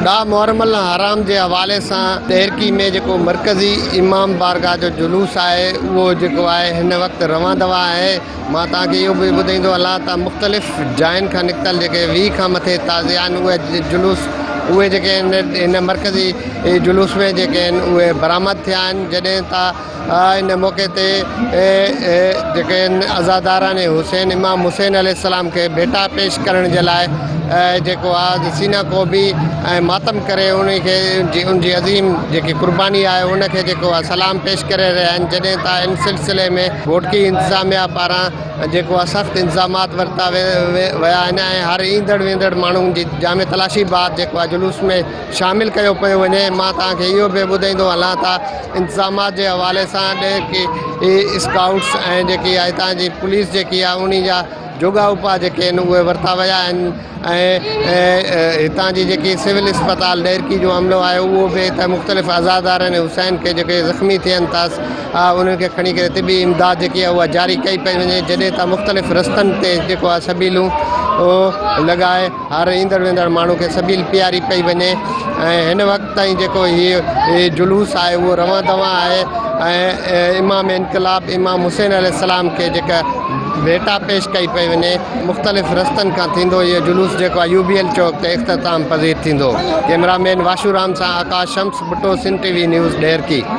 ॾाह मुहर्रम हराम के हवाले से देरकी में जो मरकज़ी इमाम बारगाह जो जुलूस है वो जो है इन वक्त रवां दवा है। मां तव्हांखे इहो भी ॿुधाईंदो हलां त मुख़्तलिफ़ जायुनि खां निकितल जेके 20 खां मथे ताज़े आहिनि उहे जुलूस उहे जेके इन मरकज़ी जुलूस में जेके उहे बरामद थिया आहिनि। जॾहिं त इन मौक़े ते जेके अज़ादारान हुसैन इमाम हुसैन अलैहिस्सलाम के भेटा पेश करण जे लाइ जेको आहे सीना को भी मातम करे उनजी अज़ीम जेकी कुर्बानी आहे उनखे जेको आहे सलाम पेश करे रहिया आहिनि। जॾहिं त इन सिलसिले में भोटकी इंतज़ामिया पारां जेको आहे सख़्त इंतज़ामात वरिता विया आहिनि ऐं हर ईंदड़ वेंदड़ माण्हुनि जी जाम तलाशी बाद जेको आहे जुलूस में शामिल कयो पियो वञे। मां तव्हांखे इहो बि ॿुधाईंदो हलां त इंतज़ामात जे हवाले सां की स्काउट्स ऐं जेकी आहे हितां जी पुलिस जेकी आहे उन जा जोगा उपा जेके आहिनि उहे वरिता विया आहिनि ऐं हितां जी जेकी सिविल अस्पताल डेरकी जो अमलो आहे उहो बि हिते मुख़्तलिफ़ अज़ादारनि हुसैन के जेके ज़ख़्मी थियनि था उन्हनि खे खणी करे तिबी इमदाद जेकी आहे उहा जारी कई पई वञे। जॾहिं त मुख़्तलिफ़ रस्तनि ते जेको आहे सबीलूं लॻाए हर ईंदड़ वेंदड़ माण्हू खे सबील पीआरी पई वञे ऐं हिन वक़्त ताईं जेको हीअ जुलूस आहे उहो रवां दवा आहे ऐं इमाम इनकलाब इमाम हुसैन अलैहिस्सलाम के जेका भेटा पेश कई पई वञे। मुख़्तलिफ़ रस्तनि खां थींदो इहो जुलूस जेको आहे UBL चौक ते इख़्तिताम पज़ीर थींदो। कैमरामैन वाशूराम सां आकाश शम्स भुट्टो, सिंध TV न्यूज़ डेरकी।